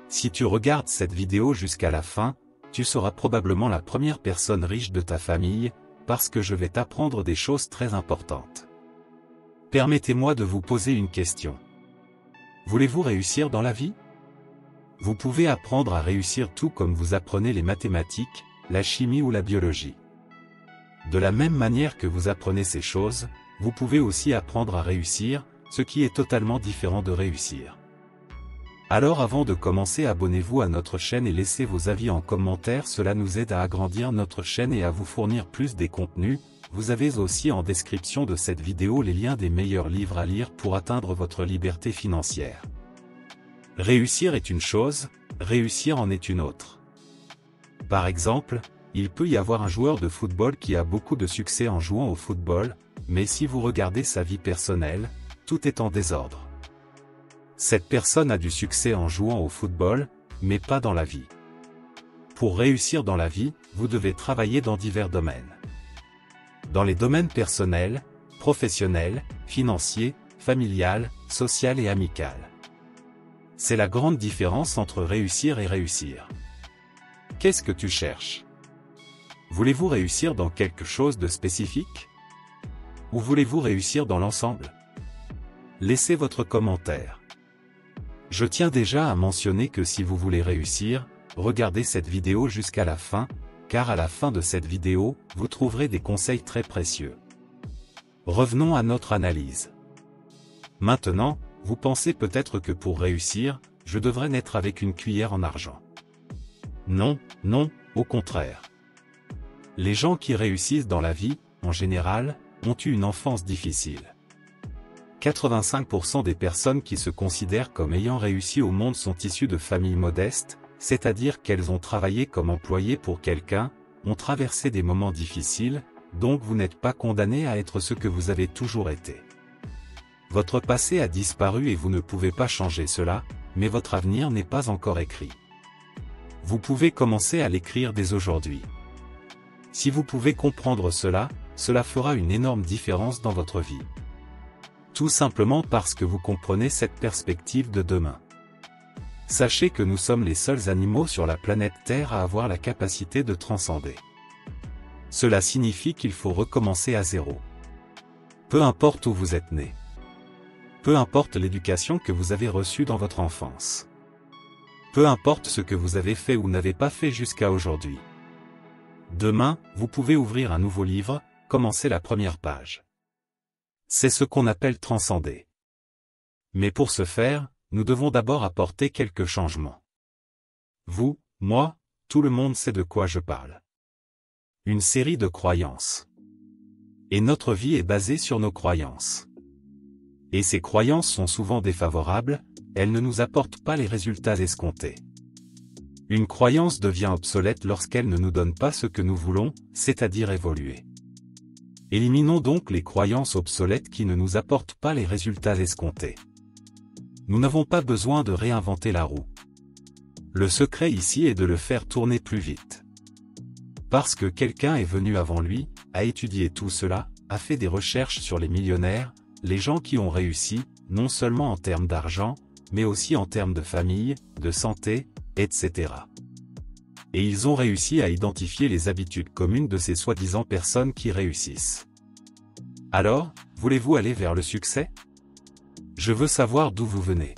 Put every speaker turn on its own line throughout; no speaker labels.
Si tu regardes cette vidéo jusqu'à la fin, tu seras probablement la première personne riche de ta famille, parce que je vais t'apprendre des choses très importantes. Permettez-moi de vous poser une question. Voulez-vous réussir dans la vie? Vous pouvez apprendre à réussir tout comme vous apprenez les mathématiques, la chimie ou la biologie. De la même manière que vous apprenez ces choses, vous pouvez aussi apprendre à réussir, ce qui est totalement différent de réussir. Alors avant de commencer, abonnez-vous à notre chaîne et laissez vos avis en commentaire, cela nous aide à agrandir notre chaîne et à vous fournir plus des contenus. Vous avez aussi en description de cette vidéo les liens des meilleurs livres à lire pour atteindre votre liberté financière. Réussir est une chose, réussir en est une autre. Par exemple, il peut y avoir un joueur de football qui a beaucoup de succès en jouant au football, mais si vous regardez sa vie personnelle, tout est en désordre. Cette personne a du succès en jouant au football, mais pas dans la vie. Pour réussir dans la vie, vous devez travailler dans divers domaines. Dans les domaines personnels, professionnels, financiers, familial, social et amical. C'est la grande différence entre réussir et réussir. Qu'est-ce que tu cherches? Voulez-vous réussir dans quelque chose de spécifique? Ou voulez-vous réussir dans l'ensemble? Laissez votre commentaire. Je tiens déjà à mentionner que si vous voulez réussir, regardez cette vidéo jusqu'à la fin, car à la fin de cette vidéo, vous trouverez des conseils très précieux. Revenons à notre analyse. Maintenant, vous pensez peut-être que pour réussir, je devrais naître avec une cuillère en argent. Non, non, au contraire. Les gens qui réussissent dans la vie, en général, ont eu une enfance difficile. 85% des personnes qui se considèrent comme ayant réussi au monde sont issues de familles modestes, c'est-à-dire qu'elles ont travaillé comme employées pour quelqu'un, ont traversé des moments difficiles, donc vous n'êtes pas condamné à être ce que vous avez toujours été. Votre passé a disparu et vous ne pouvez pas changer cela, mais votre avenir n'est pas encore écrit. Vous pouvez commencer à l'écrire dès aujourd'hui. Si vous pouvez comprendre cela, cela fera une énorme différence dans votre vie. Tout simplement parce que vous comprenez cette perspective de demain. Sachez que nous sommes les seuls animaux sur la planète Terre à avoir la capacité de transcender. Cela signifie qu'il faut recommencer à zéro. Peu importe où vous êtes né. Peu importe l'éducation que vous avez reçue dans votre enfance. Peu importe ce que vous avez fait ou n'avez pas fait jusqu'à aujourd'hui. Demain, vous pouvez ouvrir un nouveau livre, commencer la première page. C'est ce qu'on appelle transcender. Mais pour ce faire, nous devons d'abord apporter quelques changements. Vous, moi, tout le monde sait de quoi je parle. Une série de croyances. Et notre vie est basée sur nos croyances. Et ces croyances sont souvent défavorables, elles ne nous apportent pas les résultats escomptés. Une croyance devient obsolète lorsqu'elle ne nous donne pas ce que nous voulons, c'est-à-dire évoluer. Éliminons donc les croyances obsolètes qui ne nous apportent pas les résultats escomptés. Nous n'avons pas besoin de réinventer la roue. Le secret ici est de le faire tourner plus vite. Parce que quelqu'un est venu avant lui, a étudié tout cela, a fait des recherches sur les millionnaires, les gens qui ont réussi, non seulement en termes d'argent, mais aussi en termes de famille, de santé, etc. Et ils ont réussi à identifier les habitudes communes de ces soi-disant personnes qui réussissent. Alors, voulez-vous aller vers le succès? Je veux savoir d'où vous venez.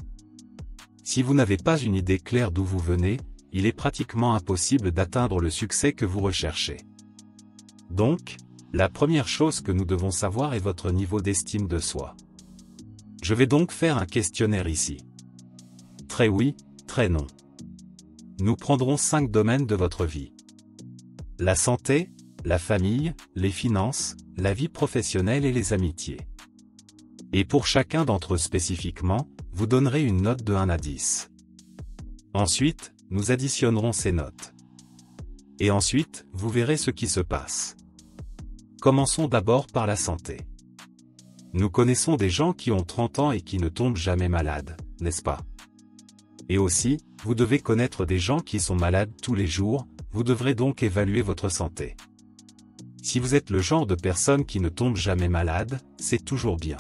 Si vous n'avez pas une idée claire d'où vous venez, il est pratiquement impossible d'atteindre le succès que vous recherchez. Donc, la première chose que nous devons savoir est votre niveau d'estime de soi. Je vais donc faire un questionnaire ici. Très oui, très non. Nous prendrons 5 domaines de votre vie. La santé, la famille, les finances, la vie professionnelle et les amitiés. Et pour chacun d'entre eux spécifiquement, vous donnerez une note de 1 à 10. Ensuite, nous additionnerons ces notes. Et ensuite, vous verrez ce qui se passe. Commençons d'abord par la santé. Nous connaissons des gens qui ont 30 ans et qui ne tombent jamais malades, n'est-ce pas? Et aussi, vous devez connaître des gens qui sont malades tous les jours, vous devrez donc évaluer votre santé. Si vous êtes le genre de personne qui ne tombe jamais malade, c'est toujours bien.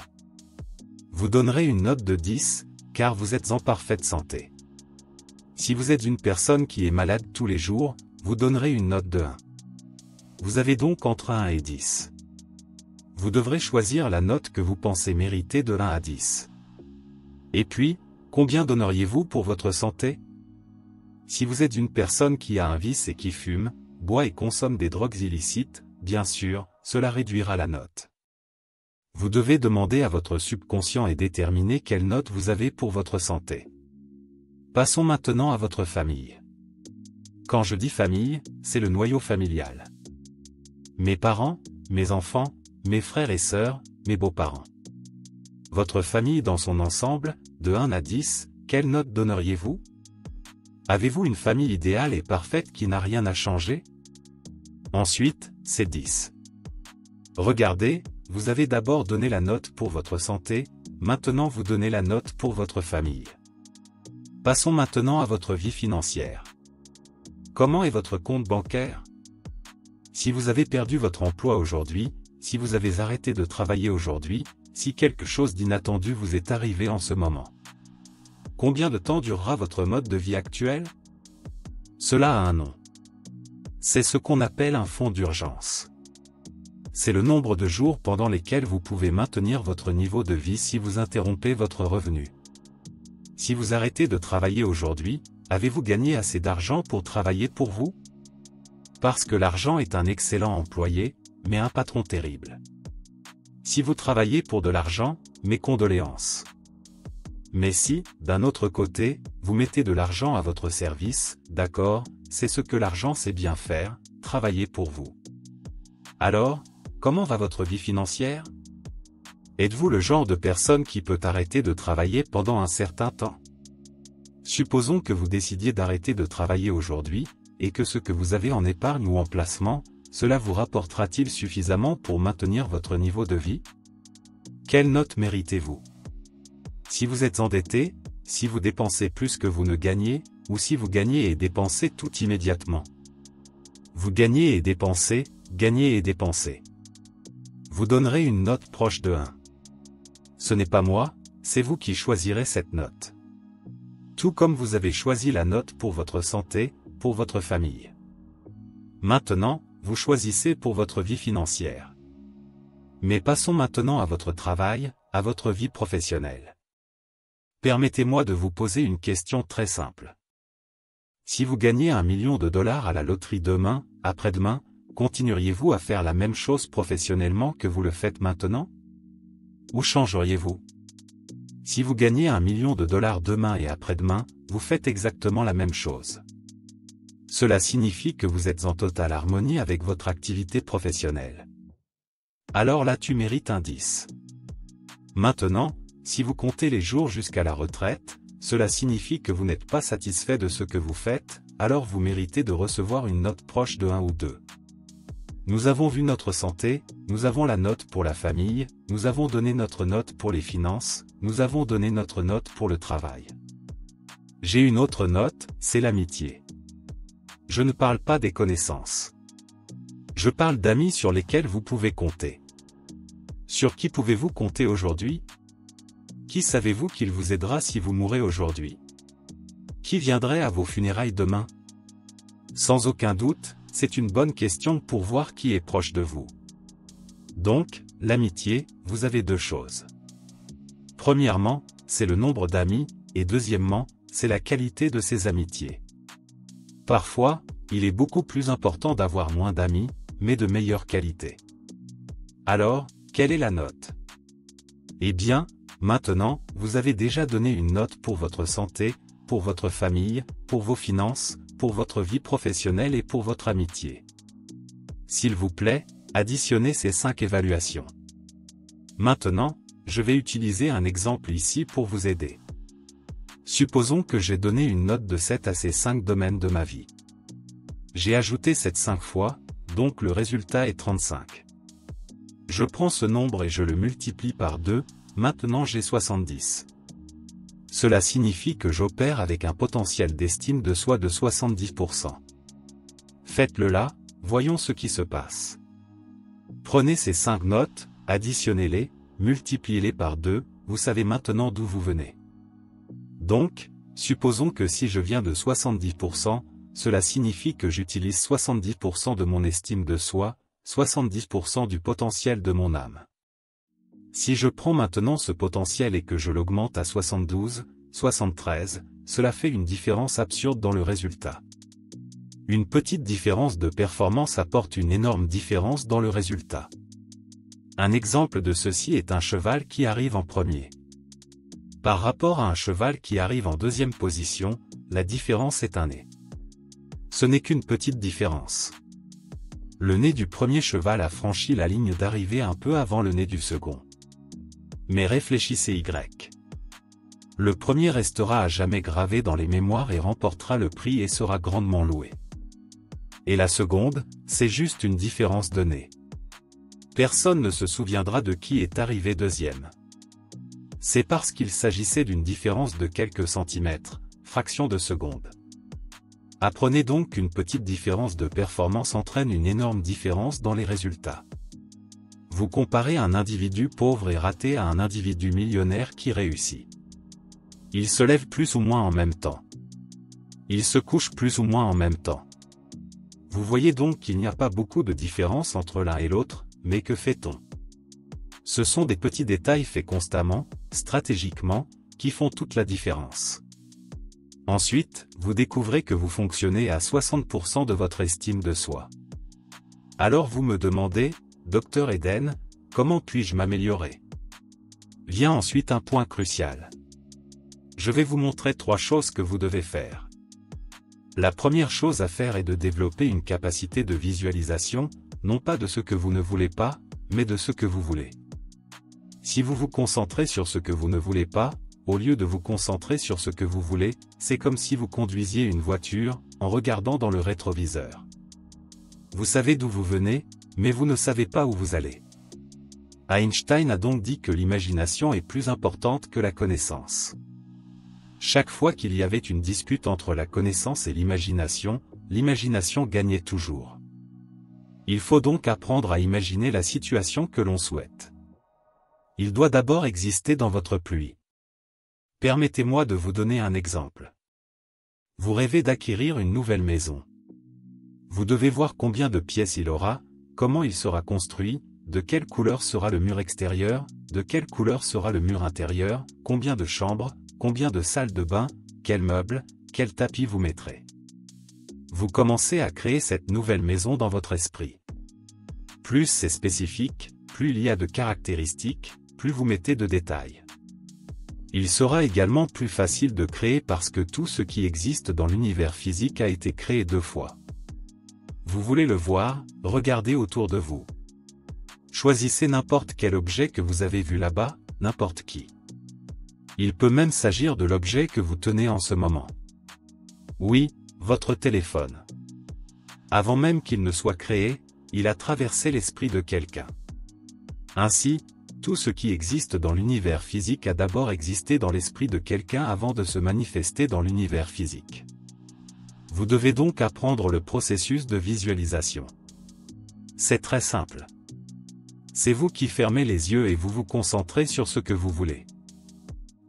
Vous donnerez une note de 10, car vous êtes en parfaite santé. Si vous êtes une personne qui est malade tous les jours, vous donnerez une note de 1. Vous avez donc entre 1 et 10. Vous devrez choisir la note que vous pensez mériter de 1 à 10. Et puis, combien donneriez-vous pour votre santé? Si vous êtes une personne qui a un vice et qui fume, boit et consomme des drogues illicites, bien sûr, cela réduira la note. Vous devez demander à votre subconscient et déterminer quelle note vous avez pour votre santé. Passons maintenant à votre famille. Quand je dis famille, c'est le noyau familial. Mes parents, mes enfants, mes frères et sœurs, mes beaux-parents. Votre famille dans son ensemble, de 1 à 10, quelle note donneriez-vous? Avez-vous une famille idéale et parfaite qui n'a rien à changer? Ensuite, c'est 10. Regardez, vous avez d'abord donné la note pour votre santé, maintenant vous donnez la note pour votre famille. Passons maintenant à votre vie financière. Comment est votre compte bancaire? Si vous avez perdu votre emploi aujourd'hui, si vous avez arrêté de travailler aujourd'hui, si quelque chose d'inattendu vous est arrivé en ce moment. Combien de temps durera votre mode de vie actuel? Cela a un nom. C'est ce qu'on appelle un fonds d'urgence. C'est le nombre de jours pendant lesquels vous pouvez maintenir votre niveau de vie si vous interrompez votre revenu. Si vous arrêtez de travailler aujourd'hui, avez-vous gagné assez d'argent pour travailler pour vous? Parce que l'argent est un excellent employé, mais un patron terrible. Si vous travaillez pour de l'argent, mes condoléances. Mais si, d'un autre côté, vous mettez de l'argent à votre service, d'accord, c'est ce que l'argent sait bien faire, travailler pour vous. Alors, comment va votre vie financière? Êtes-vous le genre de personne qui peut arrêter de travailler pendant un certain temps? Supposons que vous décidiez d'arrêter de travailler aujourd'hui, et que ce que vous avez en épargne ou en placement, cela vous rapportera-t-il suffisamment pour maintenir votre niveau de vie? Quelle note méritez-vous? Si vous êtes endetté, si vous dépensez plus que vous ne gagnez, ou si vous gagnez et dépensez tout immédiatement. Vous gagnez et dépensez, gagnez et dépensez. Vous donnerez une note proche de 1. Ce n'est pas moi, c'est vous qui choisirez cette note. Tout comme vous avez choisi la note pour votre santé, pour votre famille. Maintenant, vous choisissez pour votre vie financière. Mais passons maintenant à votre travail, à votre vie professionnelle. Permettez-moi de vous poser une question très simple. Si vous gagnez $1 million à la loterie demain, après-demain, continueriez-vous à faire la même chose professionnellement que vous le faites maintenant? Ou changeriez-vous? Si vous gagnez $1 million demain et après-demain, vous faites exactement la même chose. Cela signifie que vous êtes en totale harmonie avec votre activité professionnelle. Alors là tu mérites un 10. Maintenant, si vous comptez les jours jusqu'à la retraite, cela signifie que vous n'êtes pas satisfait de ce que vous faites, alors vous méritez de recevoir une note proche de 1 ou 2. Nous avons vu notre santé, nous avons la note pour la famille, nous avons donné notre note pour les finances, nous avons donné notre note pour le travail. J'ai une autre note, c'est l'amitié. Je ne parle pas des connaissances. Je parle d'amis sur lesquels vous pouvez compter. Sur qui pouvez-vous compter aujourd'hui? Qui savez-vous qu'il vous aidera si vous mourrez aujourd'hui? Qui viendrait à vos funérailles demain? Sans aucun doute, c'est une bonne question pour voir qui est proche de vous. Donc, l'amitié, vous avez deux choses. Premièrement, c'est le nombre d'amis, et deuxièmement, c'est la qualité de ces amitiés. Parfois, il est beaucoup plus important d'avoir moins d'amis, mais de meilleure qualité. Alors, quelle est la note? Eh bien, maintenant, vous avez déjà donné une note pour votre santé, pour votre famille, pour vos finances, pour votre vie professionnelle et pour votre amitié. S'il vous plaît, additionnez ces 5 évaluations. Maintenant, je vais utiliser un exemple ici pour vous aider. Supposons que j'ai donné une note de 7 à ces 5 domaines de ma vie. J'ai ajouté cette 5 fois, donc le résultat est 35. Je prends ce nombre et je le multiplie par 2, maintenant j'ai 70. Cela signifie que j'opère avec un potentiel d'estime de soi de 70%. Faites-le là, voyons ce qui se passe. Prenez ces 5 notes, additionnez-les, multipliez-les par 2, vous savez maintenant d'où vous venez. Donc, Supposons que si je viens de 70%, cela signifie que j'utilise 70% de mon estime de soi, 70% du potentiel de mon âme. Si je prends maintenant ce potentiel et que je l'augmente à 72, 73, cela fait une différence absurde dans le résultat. Une petite différence de performance apporte une énorme différence dans le résultat. Un exemple de ceci est un cheval qui arrive en premier. Par rapport à un cheval qui arrive en deuxième position, la différence est un nez. Ce n'est qu'une petite différence. Le nez du premier cheval a franchi la ligne d'arrivée un peu avant le nez du second. Mais réfléchissez Y. Le premier restera à jamais gravé dans les mémoires et remportera le prix et sera grandement loué. Et la seconde, c'est juste une différence de nez. Personne ne se souviendra de qui est arrivé deuxième. C'est parce qu'il s'agissait d'une différence de quelques centimètres, fraction de seconde. Apprenez donc qu'une petite différence de performance entraîne une énorme différence dans les résultats. Vous comparez un individu pauvre et raté à un individu millionnaire qui réussit. Il se lève plus ou moins en même temps. Il se couche plus ou moins en même temps. Vous voyez donc qu'il n'y a pas beaucoup de différence entre l'un et l'autre, mais que fait-on? Ce sont des petits détails faits constamment, stratégiquement, qui font toute la différence. Ensuite, vous découvrez que vous fonctionnez à 60% de votre estime de soi. Alors vous me demandez, Dr Eden, comment puis-je m'améliorer? Vient ensuite un point crucial. Je vais vous montrer 3 choses que vous devez faire. La première chose à faire est de développer une capacité de visualisation, non pas de ce que vous ne voulez pas, mais de ce que vous voulez. Si vous vous concentrez sur ce que vous ne voulez pas, au lieu de vous concentrer sur ce que vous voulez, c'est comme si vous conduisiez une voiture, en regardant dans le rétroviseur. Vous savez d'où vous venez, mais vous ne savez pas où vous allez. Einstein a donc dit que l'imagination est plus importante que la connaissance. Chaque fois qu'il y avait une dispute entre la connaissance et l'imagination gagnait toujours. Il faut donc apprendre à imaginer la situation que l'on souhaite. Il doit d'abord exister dans votre pluie. Permettez-moi de vous donner un exemple. Vous rêvez d'acquérir une nouvelle maison. Vous devez voir combien de pièces il aura, comment il sera construit, de quelle couleur sera le mur extérieur, de quelle couleur sera le mur intérieur, combien de chambres, combien de salles de bain, quels meubles, quel tapis vous mettrez. Vous commencez à créer cette nouvelle maison dans votre esprit. Plus c'est spécifique, plus il y a de caractéristiques, plus vous mettez de détails. Il sera également plus facile de créer parce que tout ce qui existe dans l'univers physique a été créé 2 fois. Vous voulez le voir, regardez autour de vous. Choisissez n'importe quel objet que vous avez vu là-bas, n'importe qui. Il peut même s'agir de l'objet que vous tenez en ce moment. Oui, votre téléphone. Avant même qu'il ne soit créé, il a traversé l'esprit de quelqu'un. Ainsi, tout ce qui existe dans l'univers physique a d'abord existé dans l'esprit de quelqu'un avant de se manifester dans l'univers physique. Vous devez donc apprendre le processus de visualisation. C'est très simple. C'est vous qui fermez les yeux et vous vous concentrez sur ce que vous voulez.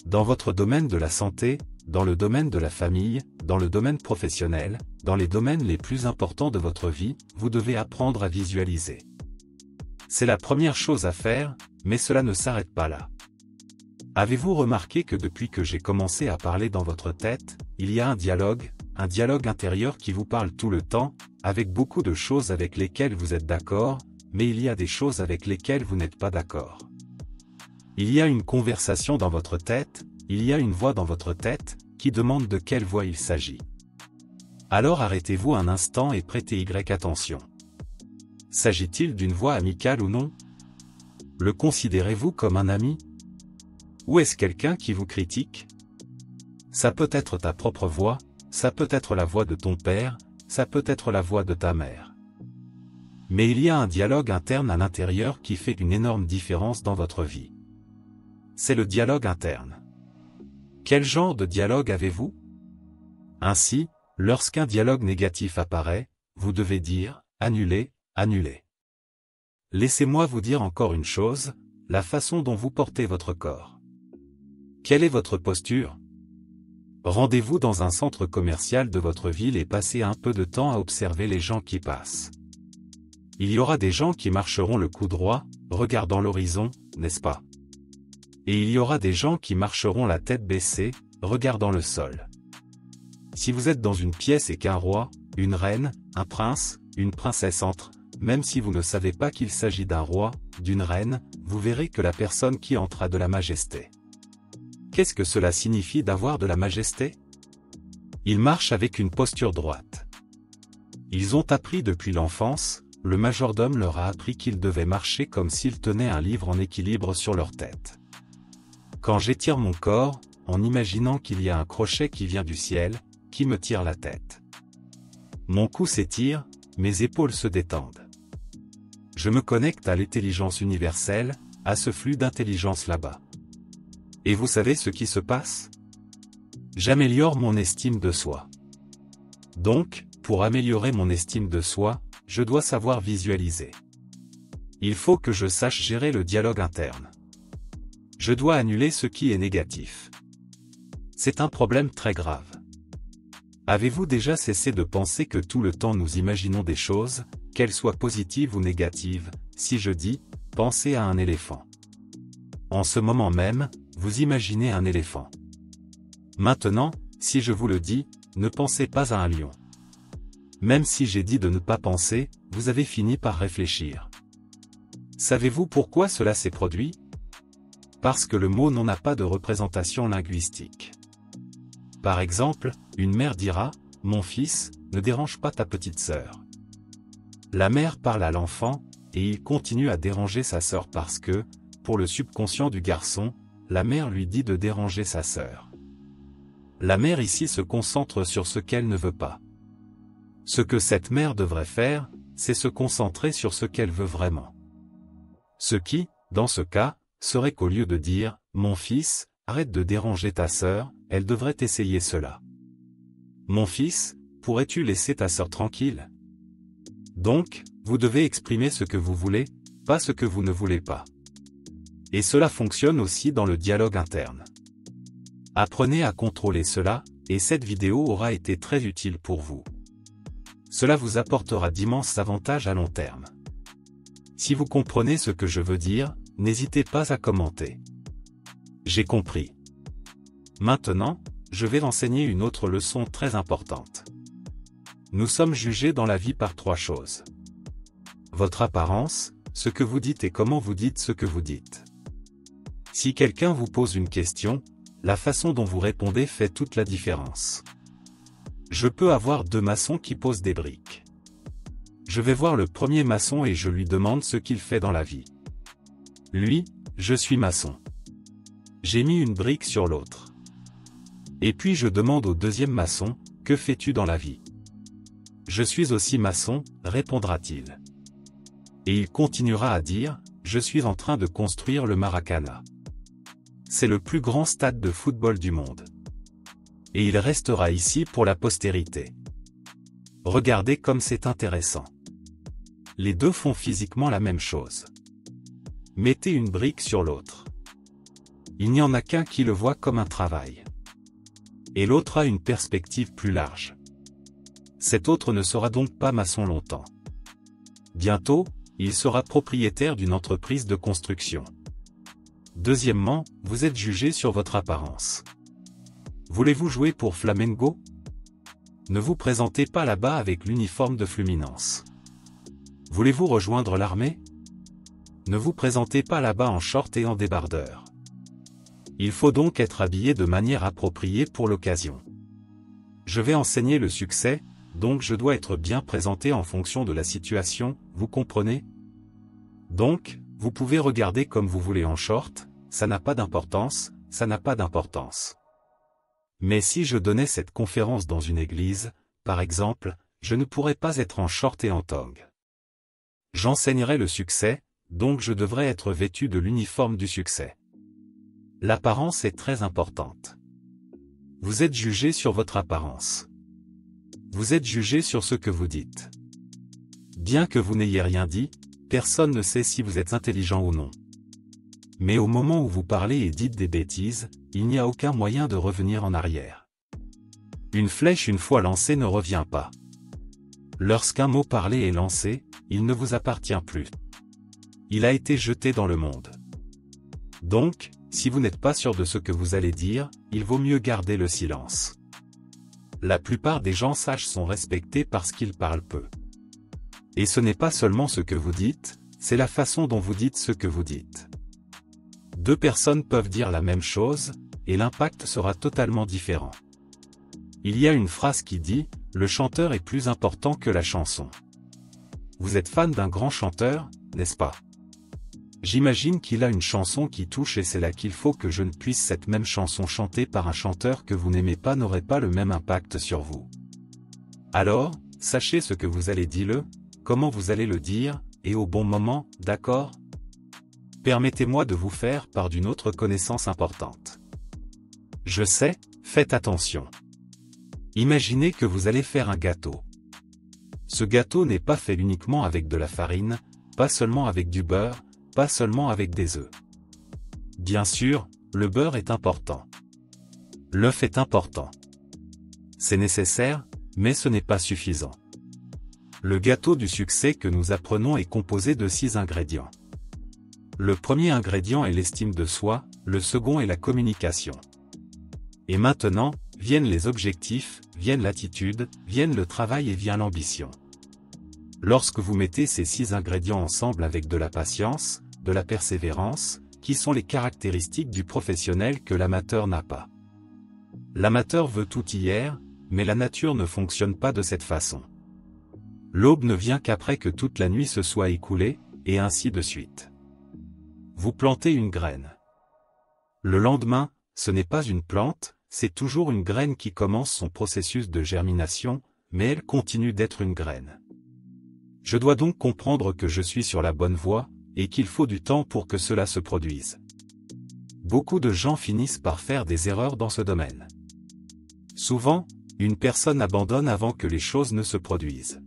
Dans votre domaine de la santé, dans le domaine de la famille, dans le domaine professionnel, dans les domaines les plus importants de votre vie, vous devez apprendre à visualiser. C'est la première chose à faire, mais cela ne s'arrête pas là. Avez-vous remarqué que depuis que j'ai commencé à parler dans votre tête, il y a un dialogue intérieur qui vous parle tout le temps, avec beaucoup de choses avec lesquelles vous êtes d'accord, mais il y a des choses avec lesquelles vous n'êtes pas d'accord. Il y a une conversation dans votre tête, il y a une voix dans votre tête, qui demande de quelle voix il s'agit. Alors arrêtez-vous un instant et prêtez attention. S'agit-il d'une voix amicale ou non? Le considérez-vous comme un ami? Ou est-ce quelqu'un qui vous critique? Ça peut être ta propre voix, ça peut être la voix de ton père, ça peut être la voix de ta mère. Mais il y a un dialogue interne à l'intérieur qui fait une énorme différence dans votre vie. C'est le dialogue interne. Quel genre de dialogue avez-vous? Ainsi, lorsqu'un dialogue négatif apparaît, vous devez dire « Annulez, annulez ». Laissez-moi vous dire encore une chose, la façon dont vous portez votre corps. Quelle est votre posture? Rendez-vous dans un centre commercial de votre ville et passez un peu de temps à observer les gens qui passent. Il y aura des gens qui marcheront le cou droit, regardant l'horizon, n'est-ce pas? Et il y aura des gens qui marcheront la tête baissée, regardant le sol. Si vous êtes dans une pièce et qu'un roi, une reine, un prince, une princesse entre, même si vous ne savez pas qu'il s'agit d'un roi, d'une reine, vous verrez que la personne qui entre a de la majesté. Qu'est-ce que cela signifie d'avoir de la majesté? Ils marchent avec une posture droite. Ils ont appris depuis l'enfance, le majordome leur a appris qu'ils devaient marcher comme s'ils tenaient un livre en équilibre sur leur tête. Quand j'étire mon corps, en imaginant qu'il y a un crochet qui vient du ciel, qui me tire la tête. Mon cou s'étire, mes épaules se détendent. Je me connecte à l'intelligence universelle, à ce flux d'intelligence là-bas. Et vous savez ce qui se passe? J'améliore mon estime de soi. Donc, pour améliorer mon estime de soi, je dois savoir visualiser. Il faut que je sache gérer le dialogue interne. Je dois annuler ce qui est négatif. C'est un problème très grave. Avez-vous déjà cessé de penser que tout le temps nous imaginons des choses, qu'elles soient positives ou négatives? Si je dis, pensez à un éléphant. En ce moment même, vous imaginez un éléphant. Maintenant, si je vous le dis, ne pensez pas à un lion. Même si j'ai dit de ne pas penser, vous avez fini par réfléchir. Savez-vous pourquoi cela s'est produit? Parce que le mot n'en a pas de représentation linguistique. Par exemple, une mère dira, « Mon fils, ne dérange pas ta petite sœur. » La mère parle à l'enfant, et il continue à déranger sa sœur parce que, pour le subconscient du garçon, la mère lui dit de déranger sa sœur. La mère ici se concentre sur ce qu'elle ne veut pas. Ce que cette mère devrait faire, c'est se concentrer sur ce qu'elle veut vraiment. Ce qui, dans ce cas, serait qu'au lieu de dire « Mon fils, arrête de déranger ta sœur », elle devrait essayer cela. « Mon fils, pourrais-tu laisser ta sœur tranquille ?» Donc, vous devez exprimer ce que vous voulez, pas ce que vous ne voulez pas. Et cela fonctionne aussi dans le dialogue interne. Apprenez à contrôler cela, et cette vidéo aura été très utile pour vous. Cela vous apportera d'immenses avantages à long terme. Si vous comprenez ce que je veux dire, n'hésitez pas à commenter. J'ai compris. Maintenant, je vais enseigner une autre leçon très importante. Nous sommes jugés dans la vie par trois choses. Votre apparence, ce que vous dites et comment vous dites ce que vous dites. Si quelqu'un vous pose une question, la façon dont vous répondez fait toute la différence. Je peux avoir deux maçons qui posent des briques. Je vais voir le premier maçon et je lui demande ce qu'il fait dans la vie. Lui, je suis maçon. J'ai mis une brique sur l'autre. Et puis je demande au deuxième maçon, que fais-tu dans la vie? Je suis aussi maçon, répondra-t-il. Et il continuera à dire, je suis en train de construire le Maracana. C'est le plus grand stade de football du monde. Et il restera ici pour la postérité. Regardez comme c'est intéressant. Les deux font physiquement la même chose. Mettez une brique sur l'autre. Il n'y en a qu'un qui le voit comme un travail. Et l'autre a une perspective plus large. Cet autre ne sera donc pas maçon longtemps. Bientôt, il sera propriétaire d'une entreprise de construction. Deuxièmement, vous êtes jugé sur votre apparence. Voulez-vous jouer pour Flamengo? Ne vous présentez pas là-bas avec l'uniforme de Fluminense. Voulez-vous rejoindre l'armée? Ne vous présentez pas là-bas en short et en débardeur. Il faut donc être habillé de manière appropriée pour l'occasion. Je vais enseigner le succès, donc je dois être bien présenté en fonction de la situation, vous comprenez? Donc, vous pouvez regarder comme vous voulez en short, ça n'a pas d'importance, ça n'a pas d'importance. Mais si je donnais cette conférence dans une église, par exemple, je ne pourrais pas être en short et en tongs. J'enseignerai le succès, donc je devrais être vêtu de l'uniforme du succès. L'apparence est très importante. Vous êtes jugé sur votre apparence. Vous êtes jugé sur ce que vous dites. Bien que vous n'ayez rien dit, personne ne sait si vous êtes intelligent ou non. Mais au moment où vous parlez et dites des bêtises, il n'y a aucun moyen de revenir en arrière. Une flèche une fois lancée ne revient pas. Lorsqu'un mot parlé est lancé, il ne vous appartient plus. Il a été jeté dans le monde. Donc, si vous n'êtes pas sûr de ce que vous allez dire, il vaut mieux garder le silence. La plupart des gens sages sont respectés parce qu'ils parlent peu. Et ce n'est pas seulement ce que vous dites, c'est la façon dont vous dites ce que vous dites. Deux personnes peuvent dire la même chose, et l'impact sera totalement différent. Il y a une phrase qui dit « Le chanteur est plus important que la chanson ». Vous êtes fan d'un grand chanteur, n'est-ce pas? J'imagine qu'il a une chanson qui touche et c'est là qu'il faut que je ne puisse cette même chanson chantée par un chanteur que vous n'aimez pas n'aurait pas le même impact sur vous. Alors, sachez ce que vous allez dire, comment vous allez le dire, et au bon moment, d'accord? Permettez-moi de vous faire part d'une autre connaissance importante. Je sais, faites attention. Imaginez que vous allez faire un gâteau. Ce gâteau n'est pas fait uniquement avec de la farine, pas seulement avec du beurre, pas seulement avec des œufs. Bien sûr, le beurre est important. L'œuf est important. C'est nécessaire, mais ce n'est pas suffisant. Le gâteau du succès que nous apprenons est composé de 6 ingrédients. Le premier ingrédient est l'estime de soi, le second est la communication. Et maintenant, viennent les objectifs, viennent l'attitude, viennent le travail et vient l'ambition. Lorsque vous mettez ces 6 ingrédients ensemble avec de la patience, de la persévérance, qui sont les caractéristiques du professionnel que l'amateur n'a pas. L'amateur veut tout hier, mais la nature ne fonctionne pas de cette façon. L'aube ne vient qu'après que toute la nuit se soit écoulée, et ainsi de suite. Vous plantez une graine. Le lendemain, ce n'est pas une plante, c'est toujours une graine qui commence son processus de germination, mais elle continue d'être une graine. Je dois donc comprendre que je suis sur la bonne voie, et qu'il faut du temps pour que cela se produise. Beaucoup de gens finissent par faire des erreurs dans ce domaine. Souvent, une personne abandonne avant que les choses ne se produisent.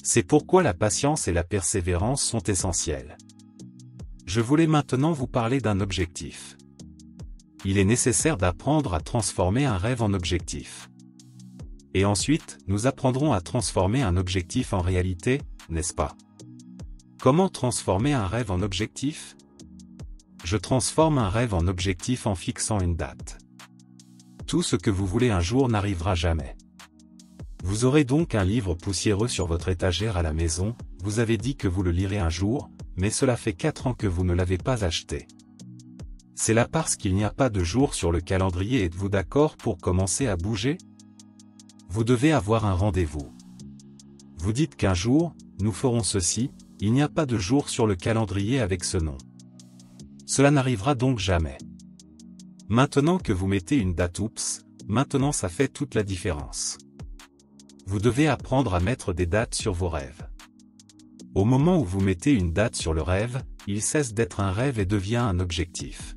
C'est pourquoi la patience et la persévérance sont essentielles. Je voulais maintenant vous parler d'un objectif. Il est nécessaire d'apprendre à transformer un rêve en objectif. Et ensuite, nous apprendrons à transformer un objectif en réalité, n'est-ce pas? Comment transformer un rêve en objectif? Je transforme un rêve en objectif en fixant une date. Tout ce que vous voulez un jour n'arrivera jamais. Vous aurez donc un livre poussiéreux sur votre étagère à la maison, vous avez dit que vous le lirez un jour, mais cela fait 4 ans que vous ne l'avez pas acheté. C'est là parce qu'il n'y a pas de jour sur le calendrier. Êtes-vous d'accord pour commencer à bouger? Vous devez avoir un rendez-vous. Vous dites qu'un jour, nous ferons ceci, il n'y a pas de jour sur le calendrier avec ce nom. Cela n'arrivera donc jamais. Maintenant que vous mettez une date, oups, maintenant ça fait toute la différence. Vous devez apprendre à mettre des dates sur vos rêves. Au moment où vous mettez une date sur le rêve, il cesse d'être un rêve et devient un objectif.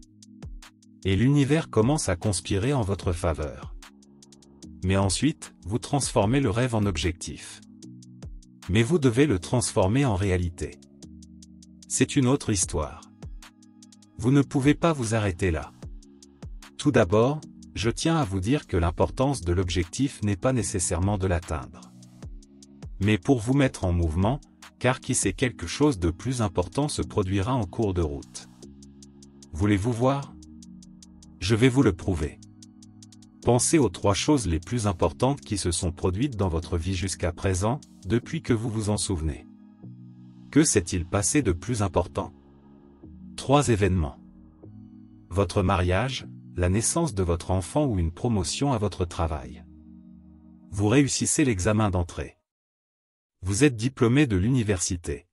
Et l'univers commence à conspirer en votre faveur. Mais ensuite, vous transformez le rêve en objectif. Mais vous devez le transformer en réalité. C'est une autre histoire. Vous ne pouvez pas vous arrêter là. Tout d'abord, je tiens à vous dire que l'importance de l'objectif n'est pas nécessairement de l'atteindre. Mais pour vous mettre en mouvement, car qui sait, quelque chose de plus important se produira en cours de route. Voulez-vous voir? Je vais vous le prouver. Pensez aux 3 choses les plus importantes qui se sont produites dans votre vie jusqu'à présent, depuis que vous vous en souvenez. Que s'est-il passé de plus important? 3 événements. Votre mariage, la naissance de votre enfant ou une promotion à votre travail. Vous réussissez l'examen d'entrée. Vous êtes diplômé de l'université.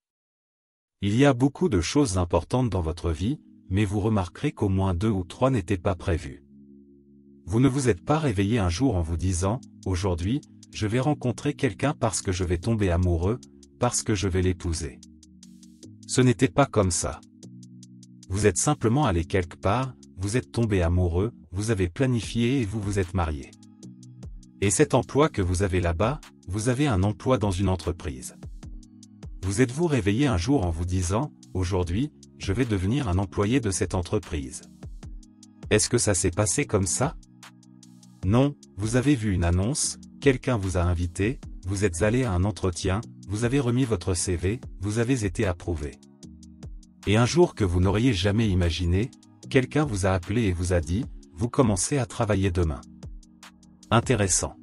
Il y a beaucoup de choses importantes dans votre vie, mais vous remarquerez qu'au moins 2 ou 3 n'étaient pas prévues. Vous ne vous êtes pas réveillé un jour en vous disant « Aujourd'hui, je vais rencontrer quelqu'un parce que je vais tomber amoureux, parce que je vais l'épouser. » Ce n'était pas comme ça. Vous êtes simplement allé quelque part, vous êtes tombé amoureux, vous avez planifié et vous vous êtes marié. Et cet emploi que vous avez là-bas, vous avez un emploi dans une entreprise. Vous êtes-vous réveillé un jour en vous disant « Aujourd'hui, je vais devenir un employé de cette entreprise. » Est-ce que ça s'est passé comme ça? Non, vous avez vu une annonce, quelqu'un vous a invité, vous êtes allé à un entretien, vous avez remis votre CV, vous avez été approuvé. Et un jour que vous n'auriez jamais imaginé, quelqu'un vous a appelé et vous a dit, vous commencez à travailler demain. Intéressant.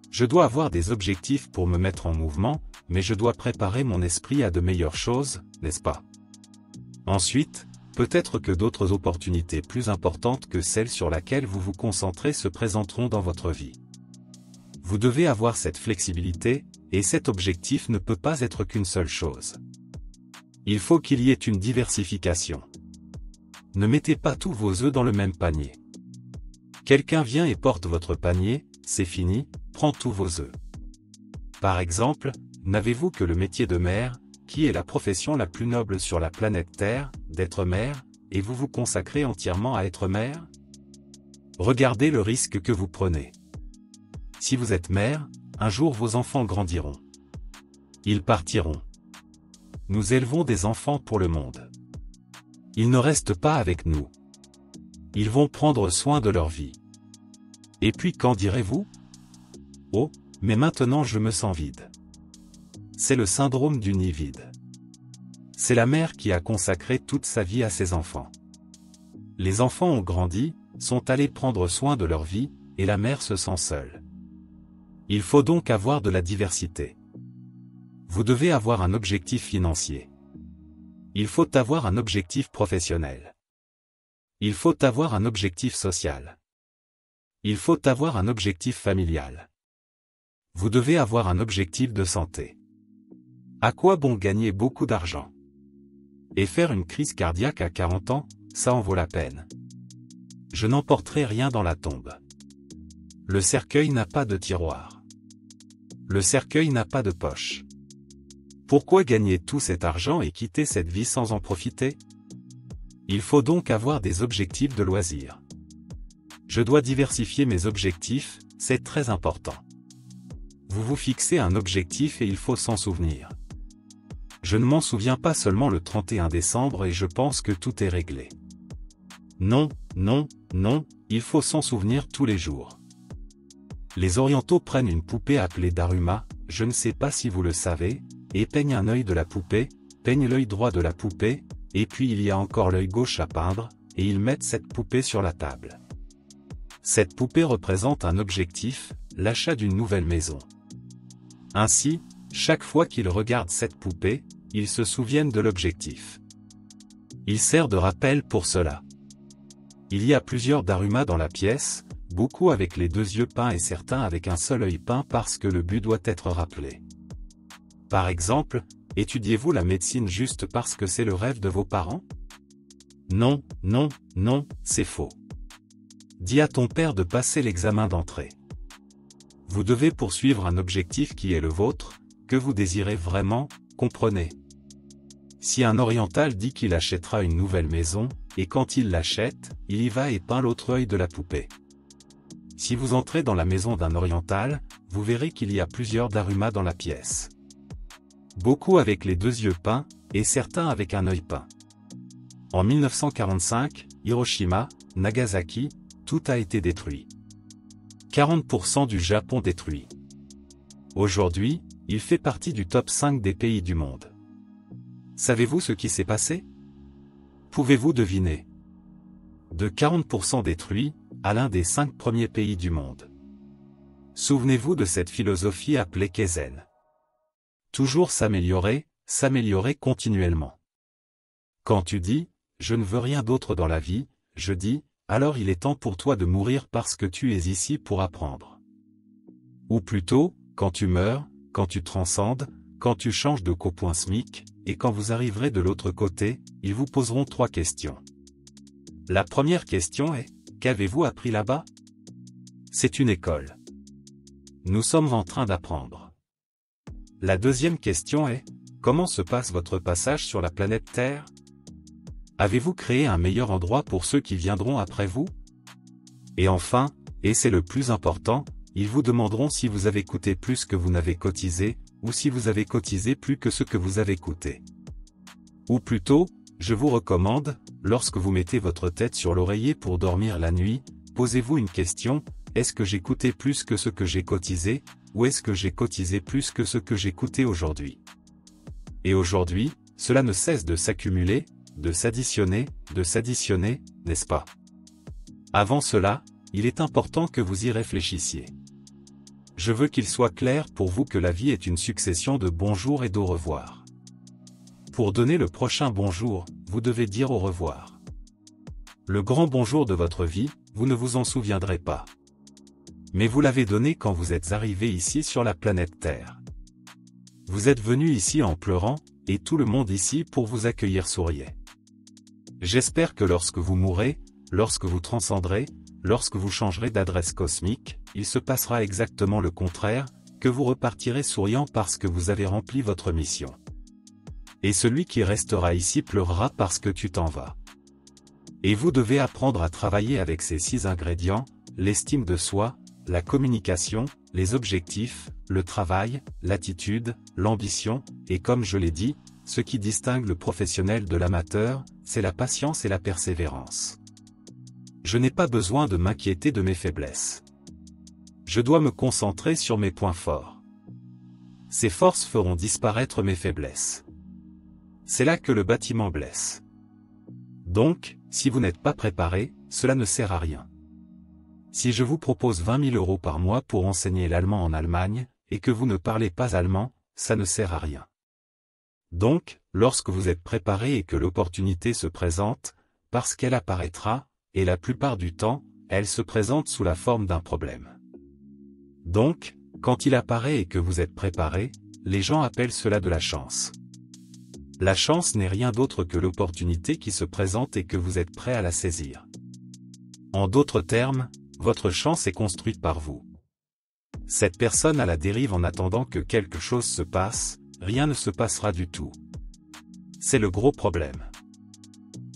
Je dois avoir des objectifs pour me mettre en mouvement, mais je dois préparer mon esprit à de meilleures choses, n'est-ce pas? Ensuite, peut-être que d'autres opportunités plus importantes que celles sur laquelle vous vous concentrez se présenteront dans votre vie. Vous devez avoir cette flexibilité, et cet objectif ne peut pas être qu'une seule chose. Il faut qu'il y ait une diversification. Ne mettez pas tous vos œufs dans le même panier. Quelqu'un vient et porte votre panier, c'est fini, prend tous vos œufs. Par exemple, n'avez-vous que le métier de mère, qui est la profession la plus noble sur la planète Terre, d'être mère, et vous vous consacrez entièrement à être mère? Regardez le risque que vous prenez. Si vous êtes mère, un jour vos enfants grandiront. Ils partiront. Nous élevons des enfants pour le monde. Ils ne restent pas avec nous. Ils vont prendre soin de leur vie. Et puis qu'en direz-vous? Oh, mais maintenant je me sens vide. C'est le syndrome du nid vide. C'est la mère qui a consacré toute sa vie à ses enfants. Les enfants ont grandi, sont allés prendre soin de leur vie, et la mère se sent seule. Il faut donc avoir de la diversité. Vous devez avoir un objectif financier. Il faut avoir un objectif professionnel. Il faut avoir un objectif social. Il faut avoir un objectif familial. Vous devez avoir un objectif de santé. À quoi bon gagner beaucoup d'argent? Et faire une crise cardiaque à 40 ans, ça en vaut la peine. Je n'emporterai rien dans la tombe. Le cercueil n'a pas de tiroir. Le cercueil n'a pas de poche. Pourquoi gagner tout cet argent et quitter cette vie sans en profiter? Il faut donc avoir des objectifs de loisirs. Je dois diversifier mes objectifs, c'est très important. Vous vous fixez un objectif et il faut s'en souvenir. Je ne m'en souviens pas seulement le 31 décembre et je pense que tout est réglé. Non, non, non, il faut s'en souvenir tous les jours. Les orientaux prennent une poupée appelée Daruma, je ne sais pas si vous le savez, et peignent un œil de la poupée, peignent l'œil droit de la poupée, et puis il y a encore l'œil gauche à peindre, et ils mettent cette poupée sur la table. Cette poupée représente un objectif, l'achat d'une nouvelle maison. Ainsi, chaque fois qu'ils regardent cette poupée, ils se souviennent de l'objectif. Il sert de rappel pour cela. Il y a plusieurs Daruma dans la pièce, beaucoup avec les 2 yeux peints et certains avec un seul œil peint parce que le but doit être rappelé. Par exemple, étudiez-vous la médecine juste parce que c'est le rêve de vos parents? Non, non, non, c'est faux. Dis à ton père de passer l'examen d'entrée. Vous devez poursuivre un objectif qui est le vôtre, que vous désirez vraiment, comprenez. Si un oriental dit qu'il achètera une nouvelle maison, et quand il l'achète, il y va et peint l'autre œil de la poupée. Si vous entrez dans la maison d'un oriental, vous verrez qu'il y a plusieurs Daruma dans la pièce. Beaucoup avec les 2 yeux peints, et certains avec un œil peint. En 1945, Hiroshima, Nagasaki, tout a été détruit. 40% du Japon détruit. Aujourd'hui, il fait partie du top 5 des pays du monde. Savez-vous ce qui s'est passé? Pouvez-vous deviner? De 40% détruits, à l'un des 5 premiers pays du monde. Souvenez-vous de cette philosophie appelée Kaizen. Toujours s'améliorer continuellement. Quand tu dis, je ne veux rien d'autre dans la vie, je dis, alors il est temps pour toi de mourir parce que tu es ici pour apprendre. Ou plutôt, quand tu meurs, quand tu transcendes, quand tu changes de copoint SMIC, et quand vous arriverez de l'autre côté, ils vous poseront 3 questions. La première question est, qu'avez-vous appris là-bas? C'est une école. Nous sommes en train d'apprendre. La deuxième question est, comment se passe votre passage sur la planète Terre? Avez-vous créé un meilleur endroit pour ceux qui viendront après vous? Et enfin, et c'est le plus important, ils vous demanderont si vous avez coûté plus que vous n'avez cotisé, ou si vous avez cotisé plus que ce que vous avez coûté. Ou plutôt, je vous recommande, lorsque vous mettez votre tête sur l'oreiller pour dormir la nuit, posez-vous une question, est-ce que j'ai coûté plus que ce que j'ai cotisé, ou est-ce que j'ai cotisé plus que ce que j'ai coûté aujourd'hui? Et aujourd'hui, cela ne cesse de s'accumuler, de s'additionner, n'est-ce pas? Avant cela, il est important que vous y réfléchissiez. Je veux qu'il soit clair pour vous que la vie est une succession de bonjours et d'au revoir. Pour donner le prochain bonjour, vous devez dire au revoir. Le grand bonjour de votre vie, vous ne vous en souviendrez pas. Mais vous l'avez donné quand vous êtes arrivé ici sur la planète Terre. Vous êtes venu ici en pleurant, et tout le monde ici pour vous accueillir souriait. J'espère que lorsque vous mourrez, lorsque vous transcenderez, lorsque vous changerez d'adresse cosmique, il se passera exactement le contraire, que vous repartirez souriant parce que vous avez rempli votre mission. Et celui qui restera ici pleurera parce que tu t'en vas. Et vous devez apprendre à travailler avec ces 6 ingrédients, l'estime de soi, la communication, les objectifs, le travail, l'attitude, l'ambition, et comme je l'ai dit, ce qui distingue le professionnel de l'amateur, c'est la patience et la persévérance. Je n'ai pas besoin de m'inquiéter de mes faiblesses. Je dois me concentrer sur mes points forts. Ces forces feront disparaître mes faiblesses. C'est là que le bâtiment blesse. Donc, si vous n'êtes pas préparé, cela ne sert à rien. Si je vous propose 20 000 € par mois pour enseigner l'allemand en Allemagne, et que vous ne parlez pas allemand, ça ne sert à rien. Donc, lorsque vous êtes préparé et que l'opportunité se présente, parce qu'elle apparaîtra, et la plupart du temps, elle se présente sous la forme d'un problème. Donc, quand il apparaît et que vous êtes préparé, les gens appellent cela de la chance. La chance n'est rien d'autre que l'opportunité qui se présente et que vous êtes prêt à la saisir. En d'autres termes, votre chance est construite par vous. Cette personne à la dérive en attendant que quelque chose se passe, rien ne se passera du tout. C'est le gros problème.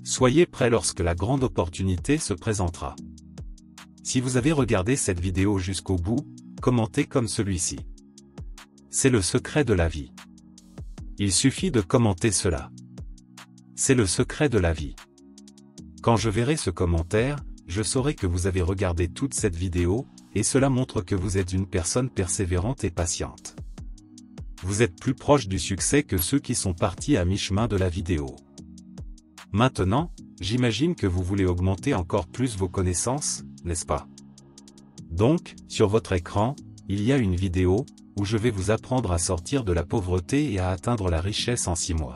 Soyez prêts lorsque la grande opportunité se présentera. Si vous avez regardé cette vidéo jusqu'au bout, commentez comme celui-ci. C'est le secret de la vie. Il suffit de commenter cela. C'est le secret de la vie. Quand je verrai ce commentaire, je saurai que vous avez regardé toute cette vidéo, et cela montre que vous êtes une personne persévérante et patiente. Vous êtes plus proche du succès que ceux qui sont partis à mi-chemin de la vidéo. Maintenant, j'imagine que vous voulez augmenter encore plus vos connaissances, n'est-ce pas? Donc, sur votre écran, il y a une vidéo, où je vais vous apprendre à sortir de la pauvreté et à atteindre la richesse en 6 mois.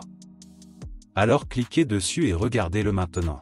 Alors cliquez dessus et regardez-le maintenant.